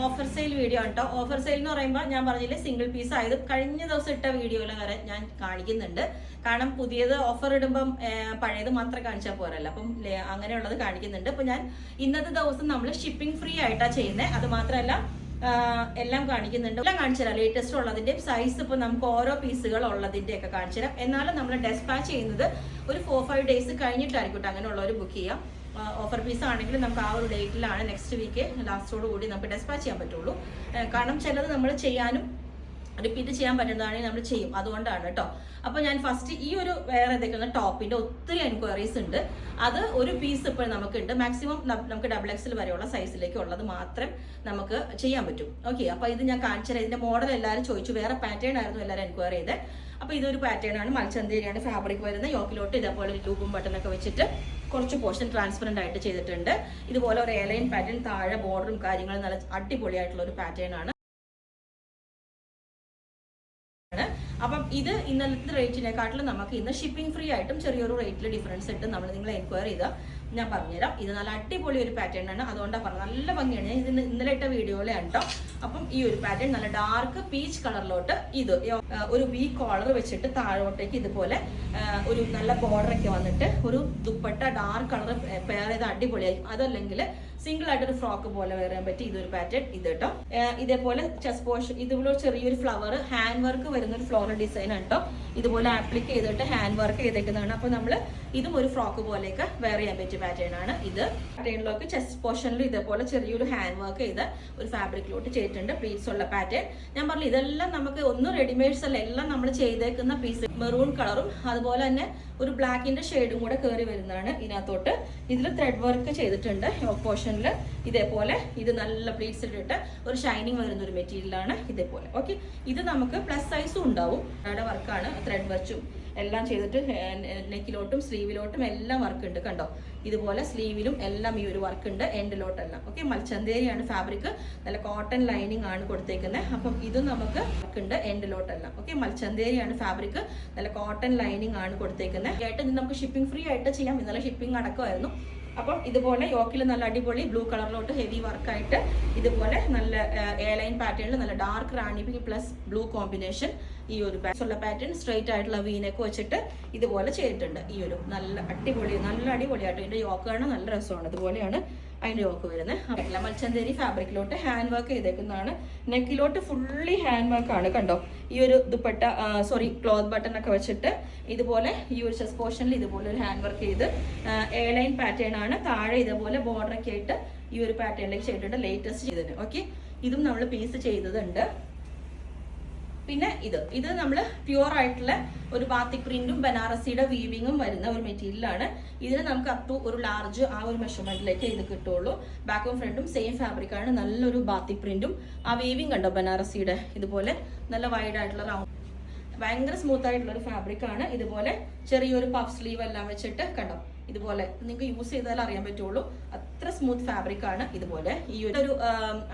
Offer sale video ആണ് കേട്ടോ. Offer sale എന്ന് പറയുമ്പോൾ ഞാൻ പറഞ്ഞില്ലേ സിംഗിൾ പീസ് ആയത് കഴിഞ്ഞ ദിവസം ഇട്ട വീഡിയോയിൽ വരെ ഞാൻ കാണിക്കുന്നുണ്ട്. കാരണം പുതിയത് ഓഫർ ഇടുമ്പം പഴയത് മാത്രം കാണിച്ചാൽ പോരല്ലോ, അപ്പം അങ്ങനെയുള്ളത് കാണിക്കുന്നുണ്ട്. അപ്പൊ ഞാൻ ഇന്നത്തെ ദിവസം നമ്മൾ ഷിപ്പിംഗ് ഫ്രീ ആയിട്ടാണ് ചെയ്യുന്നത്. അത് മാത്രമല്ല എല്ലാം കാണിക്കുന്നുണ്ട്, എല്ലാം കാണിച്ചു തരാം. ലേറ്റസ്റ്റ് ഉള്ളതിന്റെ സൈസ് ഇപ്പൊ നമുക്ക് ഓരോ പീസുകൾ ഉള്ളതിന്റെ ഒക്കെ കാണിച്ചു തരാം. എന്നാലും നമ്മൾ ഡെസ്പാച്ച് ചെയ്യുന്നത് ഒരു 4-5 ഡേയ്സ് കഴിഞ്ഞിട്ടായിരിക്കും അങ്ങനെയുള്ളവർ ബുക്ക് ചെയ്യാം. ഓഫർ പീസ് ആണെങ്കിൽ നമുക്ക് ആ ഒരു ഡേറ്റിലാണ് നെക്സ്റ്റ് വീക്ക് ലാസ്റ്റോട് കൂടി നമുക്ക് ഡെസ്പാച്ച് ചെയ്യാൻ പറ്റുള്ളൂ. കാരണം ചിലത് നമ്മൾ ചെയ്യാനും റിപ്പീറ്റ് ചെയ്യാൻ പറ്റുന്നതാണെങ്കിൽ നമ്മൾ ചെയ്യും, അതുകൊണ്ടാണ് കേട്ടോ. അപ്പോൾ ഞാൻ ഫസ്റ്റ് ഈ ഒരു വേറെ ഏതൊക്കെയാണ് ടോപ്പിന്റെ ഒത്തിരി എൻക്വയറീസ് ഉണ്ട്. അത് ഒരു പീസ് ഇപ്പോൾ നമുക്കുണ്ട്. മാക്സിമം നമുക്ക് XXL വരെയുള്ള സൈസിലേക്ക് ഉള്ളത് മാത്രം നമുക്ക് ചെയ്യാൻ പറ്റും. ഓക്കെ, അപ്പോൾ ഇത് ഞാൻ കാണിച്ചുതരാം. ഇതിന്റെ മോഡൽ എല്ലാവരും ചോദിച്ചു, വേറെ പാറ്റേൺ ആയിരുന്നു എല്ലാവരും എൻക്വയറി ചെയ്തത്. അപ്പോൾ ഇതൊരു പാറ്റേൺ ആണ്, മൽച്ചന്തേരിയാണ് ഫാബ്രിക് വരുന്ന. യോക്കിലോട്ട് ഇതേപോലെ ലൂപ്പും ബട്ടണൊക്കെ വെച്ചിട്ട് കുറച്ച് പോർഷൻ ട്രാൻസ്പെറന്റ് ആയിട്ട് ചെയ്തിട്ടുണ്ട്. ഇതുപോലെ ഒരു എയർലൈൻ പാറ്റേൺ, താഴെ ബോർഡറും കാര്യങ്ങളും നല്ല അടിപൊളിയായിട്ടുള്ള ഒരു പാറ്റേൺ ആണ്. അപ്പം ഇത് ഇന്നലത്തെ റേറ്റിനെക്കാട്ടിലും നമുക്ക് ഇന്ന് ഷിപ്പിംഗ് ഫ്രീ ആയിട്ടും ചെറിയൊരു റേറ്റിൽ ഡിഫറൻസ് ഇട്ട് നമ്മൾ നിങ്ങൾ എൻക്വയറി ചെയ്താൽ ഞാൻ പറഞ്ഞുതരാം. ഇത് നല്ല അടിപൊളി ഒരു പാറ്റേൺ ആണ്, അതുകൊണ്ടാണ് പറഞ്ഞത്. നല്ല ഭംഗിയാണ്. ഇത് ഇന്നലെ ഇട്ട വീഡിയോയിലാണ് കേട്ടോ. അപ്പം ഈ ഒരു പാറ്റേൺ നല്ല ഡാർക്ക് പീച്ച് കളറിലോട്ട് ഇത് ഒരു വി കോളർ വെച്ചിട്ട് താഴോട്ടേക്ക് ഇതുപോലെ ഒരു നല്ല ബോർഡർ ഒക്കെ വന്നിട്ട് ഒരു ദുപ്പട്ട ഡാർക്ക് കളർ പെയർ ചെയ്ത് അടിപൊളിയായിരിക്കും. അതല്ലെങ്കിൽ സിംഗിൾ ആയിട്ടൊരു ഫ്രോക്ക് പോലെ വരാൻ പറ്റി ഇതൊരു പാറ്റേൺ. ഇത് കേട്ടോ ഇതേപോലെ ചെസ്റ്റ് പോർഷൻ ഇതുപോലെ ചെറിയൊരു ഫ്ലവർ ഹാൻഡ് വർക്ക് വരുന്ന ഒരു ഫ്ലോറൽ ഡിസൈൻ ആണ് കേട്ടോ. ഇതുപോലെ ആപ്ലിക്ക് ചെയ്തിട്ട് ഹാൻഡ് വർക്ക് ചെയ്തേക്കുന്നതാണ്. അപ്പൊ നമ്മൾ ഇതും ഒരു ഫ്രോക്ക് പോലെയൊക്കെ വെയർ ചെയ്യാൻ പറ്റിയ പാറ്റേൺ ആണ്. ഇത് പാറ്റേണിലേക്ക് ചെസ്റ്റ് പോർഷനിൽ ഇതേപോലെ ചെറിയൊരു ഹാൻഡ് വർക്ക് ചെയ്ത് ഒരു ഫാബ്രിക്കിലോട്ട് ചെയ്തിട്ടുണ്ട്. പ്ലീറ്റ്സ് ഉള്ള പാറ്റേൺ ഞാൻ പറഞ്ഞു. ഇതെല്ലാം നമുക്ക് ഒന്നും റെഡിമെയ്ഡ്സ് അല്ല, എല്ലാം നമ്മൾ ചെയ്തേക്കുന്ന പീസ് മെറൂൺ കളറും അതുപോലെ തന്നെ ഒരു ബ്ലാക്കിന്റെ ഷെയ്ഡും കൂടെ കയറി വരുന്നതാണ് ഇതിനകത്തോട്ട്. ഇതിൽ ത്രെഡ് വർക്ക് ചെയ്തിട്ടുണ്ട് യോക്ക് പോർഷനിൽ. ഇതേപോലെ ഇത് നല്ല പ്ലീറ്റ്സ് ഇട്ടിട്ട് ഒരു ഷൈനിങ് വരുന്ന ഒരു മെറ്റീരിയലാണ് ഇതേപോലെ. ഓക്കെ, ഇത് നമുക്ക് പ്ലസ് സൈസും ഉണ്ടാവും. അവിടെ വർക്കാണ്, ത്രെഡ് വർച്ചും എല്ലാം ചെയ്തിട്ട് നെക്കിലോട്ടും സ്ലീവിലോട്ടും എല്ലാം വർക്ക് ഉണ്ട് കണ്ടോ. ഇതുപോലെ സ്ലീവിലും എല്ലാം ഈ ഒരു വർക്ക് ഉണ്ട്, എൻഡിലോട്ടെല്ലാം. ഓക്കെ, മൽച്ചന്തേരിയാണ് ഫാബ്രിക്, നല്ല കോട്ടൺ ലൈനിങ് ആണ് കൊടുത്തേക്കുന്നത്. അപ്പം ഇതും നമുക്ക് വർക്ക് ഉണ്ട് എൻഡിലോട്ടെല്ലാം. ഓക്കെ, മൽച്ചന്തേരിയാണ് ഫാബ്രിക്, നല്ല കോട്ടൺ ലൈനിങ് ആണ് കൊടുത്തേക്കുന്നത്. ആയിട്ട് ഇത് നമുക്ക് ഷിപ്പിംഗ് ഫ്രീ ആയിട്ട് ചെയ്യാം. ഇന്നലെ ഷിപ്പിംഗ് അടക്കമായിരുന്നു. അപ്പം ഇതുപോലെ യോക്കിൽ നല്ല അടിപൊളി ബ്ലൂ കളറിലോട്ട് ഹെവി വർക്കായിട്ട് ഇതുപോലെ നല്ല എയർലൈൻ പാറ്റേണിൽ നല്ല ഡാർക്ക് റാണി പിങ്ക് പ്ലസ് ബ്ലൂ കോമ്പിനേഷൻ ഈ ഒരു ഉള്ള പാറ്റേൺ സ്ട്രെയിറ്റ് ആയിട്ടുള്ള വീനൊക്കെ വെച്ചിട്ട് ഇതുപോലെ ചെയ്തിട്ടുണ്ട്. ഈ ഒരു നല്ല അടിപൊളിയായിട്ട് ഇതിന്റെ യോക്കാണ്, നല്ല രസമാണ്. ഇതുപോലെയാണ് അതിന്റെ യോക്ക് വരുന്നത്. മൽച്ചന്തേരി ഫാബ്രിക്കിലോട്ട് ഹാൻഡ് വർക്ക് ചെയ്തേക്കുന്നതാണ്. നെക്കിലോട്ട് ഫുള്ളി ഹാൻഡ് വർക്ക് ആണ് കണ്ടോ. ഈ ഒരു ദുപ്പട്ട ക്ലോത്ത് ബട്ടൺ ഒക്കെ വെച്ചിട്ട് ഇതുപോലെ ഈ ഒരു ചെസ്റ്റ് പോർഷനിൽ ഇതുപോലെ ഒരു ഹാൻഡ് വർക്ക് ചെയ്ത് എയർലൈൻ പാറ്റേൺ ആണ്. താഴെ ഇതുപോലെ ബോർഡർ ഒക്കെ ആയിട്ട് ഈ ഒരു പാറ്റേണിലേക്ക് ചെയ്തിട്ടുണ്ട്. ലേറ്റസ്റ്റ് ചെയ്തത്. ഓക്കെ, ഇതും നമ്മൾ പീസ് ചെയ്തതുണ്ട്. പിന്നെ ഇത് നമ്മൾ പ്യുവർ ആയിട്ടുള്ള ഒരു ബാത്തിക് പ്രിന്റും ബനാറസിയുടെ വീവിങ്ങും വരുന്ന ഒരു മെറ്റീരിയലാണ്. ഇതിന് നമുക്ക് അപ് ടു ഒരു ലാർജ് ആ ഒരു മെഷർമെന്റിലേക്ക് ഇത് കിട്ടുള്ളൂ. ബാക്കും ഫ്രണ്ടും സെയിം ഫാബ്രിക് ആണ്. നല്ലൊരു ബാത്തിക് പ്രിന്റും ആ വീവിങ് കണ്ടോ ബനാറസിയുടെ ഇതുപോലെ നല്ല വൈഡ് ആയിട്ടുള്ള റൗണ്ട് ഭയങ്കര സ്മൂത്ത് ആയിട്ടുള്ള ഒരു ഫാബ്രിക് ആണ്. ഇതുപോലെ ചെറിയൊരു പഫ് സ്ലീവ് എല്ലാം വെച്ചിട്ട് കണ്ടോ ഇതുപോലെ നിങ്ങൾക്ക് യൂസ് ചെയ്താൽ അറിയാൻ പറ്റുള്ളൂ, അത്ര സ്മൂത്ത് ഫാബ്രിക് ആണ്. ഇതുപോലെ ഈ ഒരു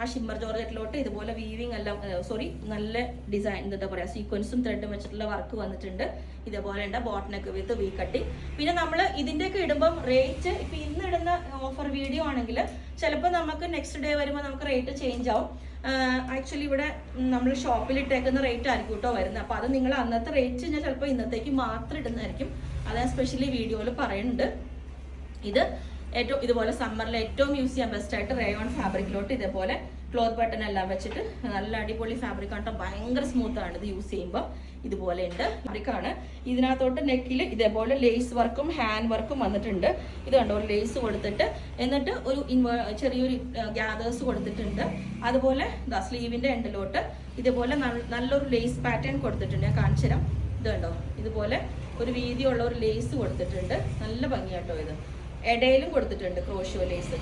ആ ഷിമ്മർ ജോർജറ്റിലോട്ട് ഇതുപോലെ വീവിങ് എല്ലാം നല്ല ഡിസൈൻ എന്താ പറയാ സീക്വൻസും ത്രെഡും വെച്ചിട്ടുള്ള വർക്ക് വന്നിട്ടുണ്ട്. ഇതേപോലെ ഉണ്ട് ബോട്ടനൊക്കെ വിത്ത് വി കട്ടിങ്. പിന്നെ നമ്മൾ ഇതിന്റെയൊക്കെ ഇടുമ്പം റേറ്റ് ഇപ്പൊ ഇന്ന് ഇടുന്ന ഓഫർ വീഡിയോ ആണെങ്കിൽ ചിലപ്പോൾ നമുക്ക് നെക്സ്റ്റ് ഡേ വരുമ്പോൾ നമുക്ക് റേറ്റ് ചേഞ്ച് ആവും. ആക്ച്വലി ഇവിടെ നമ്മൾ ഷോപ്പിൽ ഇട്ടേക്കുന്ന റേറ്റ് ആയിരിക്കും കേട്ടോ വരുന്നത്. അപ്പൊ അത് നിങ്ങൾ അന്നത്തെ റേറ്റ് ഞാൻ ചിലപ്പോൾ ഇന്നത്തേക്ക് മാത്രം ഇടുന്നതായിരിക്കും. അത് ഞാൻ സ്പെഷ്യലി വീഡിയോയിൽ പറയുന്നുണ്ട്. ഇത് ഏറ്റവും ഇതുപോലെ സമ്മറിൽ ഏറ്റവും യൂസ് ചെയ്യാൻ ബെസ്റ്റ് ആയിട്ട് റേയോൺ ഫാബ്രിക്കിലോട്ട് ഇതേപോലെ ക്ലോത്ത് ബട്ടൺ എല്ലാം വെച്ചിട്ട് നല്ല അടിപൊളി ഫാബ്രിക് ആണ്. ഭയങ്കര സ്മൂത്ത് ആണ് ഇത് യൂസ് ചെയ്യുമ്പോൾ. ഇതുപോലെ ഉണ്ട് ഫാബ്രിക്കാണ്. ഇതിനകത്തോട്ട് നെക്കിൽ ഇതേപോലെ ലേസ് വർക്കും ഹാൻഡ് വർക്കും വന്നിട്ടുണ്ട്. ഇത് കണ്ടോ ഒരു ലേസ് കൊടുത്തിട്ട് എന്നിട്ട് ഒരു ചെറിയൊരു ഗ്യാദേഴ്സ് കൊടുത്തിട്ടുണ്ട്. അതുപോലെ സ്ലീവിന്റെ എൻഡിലോട്ട് ഇതുപോലെ നല്ലൊരു ലേസ് പാറ്റേൺ കൊടുത്തിട്ടുണ്ട്. ഞാൻ കാണിച്ചു തരാം. ഇത് കണ്ടോ ഇതുപോലെ ഒരു വീതിയുള്ള ഒരു ലേസ് കൊടുത്തിട്ടുണ്ട്. നല്ല ഭംഗിയാട്ടോ. ഇത് ഇടയിലും കൊടുത്തിട്ടുണ്ട് ക്രോഷ്യോ ലേസ്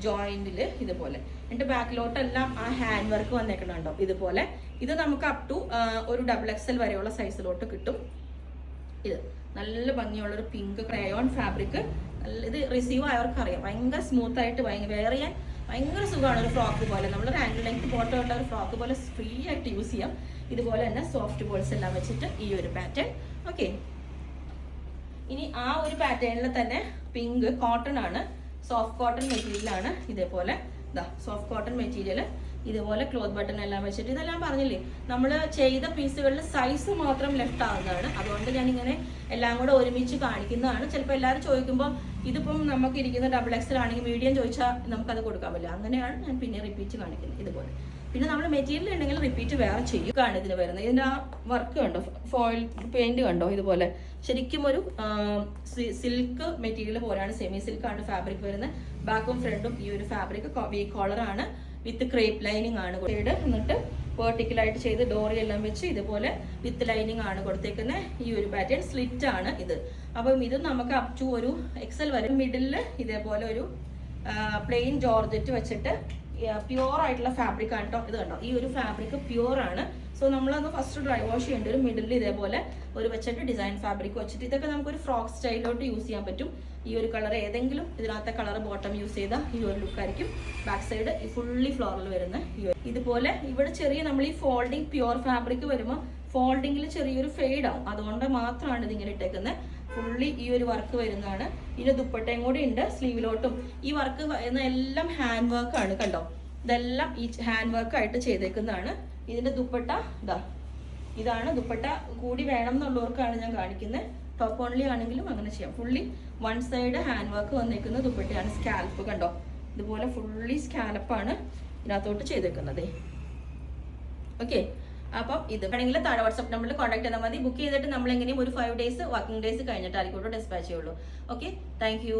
ജോയിന്റില് ഇതുപോലെ. എന്നിട്ട് ബാക്കിലോട്ടെല്ലാം ആ ഹാൻഡ് വർക്ക് വന്നേക്കണുണ്ടോ ഇതുപോലെ. ഇത് നമുക്ക് അപ് ടു ഒരു XXL വരെയുള്ള സൈസിലോട്ട് കിട്ടും. ഇത് നല്ല ഭംഗിയുള്ളൊരു പിങ്ക് ക്രയോൺ ഫാബ്രിക്. ഇത് റിസീവ് ആയവർക്ക് അറിയാം, ഭയങ്കര സ്മൂത്ത് ആയിട്ട് വെയർ ചെയ്യാൻ ഭയങ്കര സുഖമാണ്. ഒരു ഫ്രോക്ക് പോലെ നമ്മളൊരു ഹാൻഡ് ലെങ്ത് ബോട്ടം ഉള്ള ഒരു ഫ്രോക്ക് പോലെ ഫ്രീ ആയിട്ട് യൂസ് ചെയ്യാം. ഇതുപോലെ തന്നെ സോഫ്റ്റ് ബോൾസ് എല്ലാം വെച്ചിട്ട് ഈ ഒരു പാറ്റേൺ. ഓക്കെ, ഇനി ആ ഒരു പാറ്റേണിൽ തന്നെ പിങ്ക് കോട്ടൺ ആണ്, സോഫ്റ്റ് കോട്ടൺ മെറ്റീരിയൽ ആണ്. ഇതേപോലെ സോഫ്റ്റ് കോട്ടൺ മെറ്റീരിയൽ ഇതുപോലെ ക്ലോത്ത് ബട്ടൺ എല്ലാം വെച്ചിട്ട് ഇതെല്ലാം പറഞ്ഞില്ലേ നമ്മൾ ചെയ്ത പീസുകളിൽ സൈസ് മാത്രം ലെഫ്റ്റ് ആവുന്നതാണ്. അതുകൊണ്ട് ഞാനിങ്ങനെ എല്ലാം കൂടെ ഒരുമിച്ച് കാണിക്കുന്നതാണ്. ചിലപ്പോൾ എല്ലാവരും ചോദിക്കുമ്പോൾ ഇതിപ്പം നമുക്ക് ഇരിക്കുന്ന XXL ആണെങ്കിൽ മീഡിയം ചോദിച്ചാൽ നമുക്കത് കൊടുക്കാൻ പറ്റില്ല. അങ്ങനെയാണ് ഞാൻ പിന്നെ റിപ്പീറ്റ് കാണിക്കുന്നത് ഇതുപോലെ. പിന്നെ നമ്മൾ മെറ്റീരിയൽ ഉണ്ടെങ്കിൽ റിപ്പീറ്റ് വേറെ ചെയ്യുകയാണ് ഇതിന് വരുന്നത്. ഇതിൻ്റെ ആ വർക്ക് കണ്ടോ, ഫോയിൽ പെയിന്റ് കണ്ടോ, ഇതുപോലെ ശരിക്കും ഒരു സിൽക്ക് മെറ്റീരിയൽ പോലെയാണ്. സെമി സിൽക്കാണ് ഫാബ്രിക് വരുന്നത്. ബാക്കും ഫ്രണ്ടും ഈ ഒരു ഫാബ്രിക് വി കോളറാണ് വിത്ത് ക്രേപ്പ് ലൈനിങ് ആണ്. എന്നിട്ട് വെർട്ടിക്കലായിട്ട് ചെയ്ത് ഡോറി എല്ലാം വെച്ച് ഇതുപോലെ വിത്ത് ലൈനിങ് ആണ് കൊടുത്തേക്കുന്നത്. ഈ ഒരു പാറ്റേൺ സ്ലിറ്റ് ആണ് ഇത്. അപ്പം ഇത് നമുക്ക് അപ് ടു ഒരു XL വരെ. മിഡിലിൽ ഇതേപോലെ ഒരു പ്ലെയിൻ ജോർജറ്റ് വെച്ചിട്ട് പ്യുവർ ആയിട്ടുള്ള ഫാബ്രിക് ആണ് കേട്ടോ. ഇത് കണ്ടോ, ഈ ഒരു ഫാബ്രിക് പ്യുവർ ആണ്. സോ നമ്മളത് ഫസ്റ്റ് ഡ്രൈ വാഷ് ചെയ്യേണ്ടി വരും. മിഡിലിൽ ഇതേപോലെ ഒരു വെച്ചിട്ട് ഡിസൈൻ ഫാബ്രിക് വെച്ചിട്ട് ഇതൊക്കെ നമുക്കൊരു ഫ്രോക്ക് സ്റ്റൈലിലോട്ട് യൂസ് ചെയ്യാൻ പറ്റും. ഈ ഒരു കളർ ഏതെങ്കിലും ഇതിനകത്തെ കളർ ബോട്ടം യൂസ് ചെയ്താൽ ഈ ഒരു ലുക്കായിരിക്കും. ബാക്ക് സൈഡ് ഫുള്ളി ഫ്ലോറൽ വരുന്ന ഇതുപോലെ. ഇവിടെ ചെറിയ നമ്മൾ ഈ ഫോൾഡിങ് പ്യുവർ ഫാബ്രിക് വരുമ്പോൾ ഫോൾഡിങ്ങിൽ ചെറിയൊരു ഫെയ്ഡ് ആവും. അതുകൊണ്ട് മാത്രമാണ് ഇതിങ്ങനെ ഇട്ടേക്കുന്നത്. ഫുള്ളി ഈ ഒരു വർക്ക് വരുന്നതാണ്. ഇതിന്റെ ദുപ്പട്ടയും കൂടി ഉണ്ട് സ്ലീവിലോട്ടും. ഈ വർക്ക് എല്ലാം ഹാൻഡ് വർക്ക് ആണ് കണ്ടോ. ഇതെല്ലാം ഈ ഹാൻഡ് വർക്ക് ആയിട്ട് ചെയ്തേക്കുന്നതാണ്. ഇതിന്റെ ദുപ്പട്ട ഇതാണ്. ദുപ്പട്ട കൂടി വേണം എന്നുള്ളവർക്കാണ് ഞാൻ കാണിക്കുന്നത്. ടോപ്പ് ഓൺലി ആണെങ്കിലും അങ്ങനെ ചെയ്യാം. Fully one side hand work വന്നേക്കുന്ന ദുപ്പട്ടയാണ്. സ്കാൽപ്പ് കണ്ടോ, ഇതുപോലെ ഫുള്ളി സ്കാലപ്പാണ് ഇതിനകത്തോട്ട് ചെയ്തേക്കുന്നത്. ഓക്കെ, അപ്പം ഇത് വേണമെങ്കിൽ താഴെ വാട്സ്ആപ്പ് നമ്പറിൽ കോൺടാക്ട് ചെയ്താൽ മതി. ബുക്ക് ചെയ്തിട്ട് നമ്മൾ എങ്ങനെയും ഒരു 5 days വർക്കിംഗ് ഡേയ്സ് കഴിഞ്ഞിട്ടായിരിക്കും ഡിസ്പാച്ച് ചെയ്യുള്ളൂ. Okay, thank you.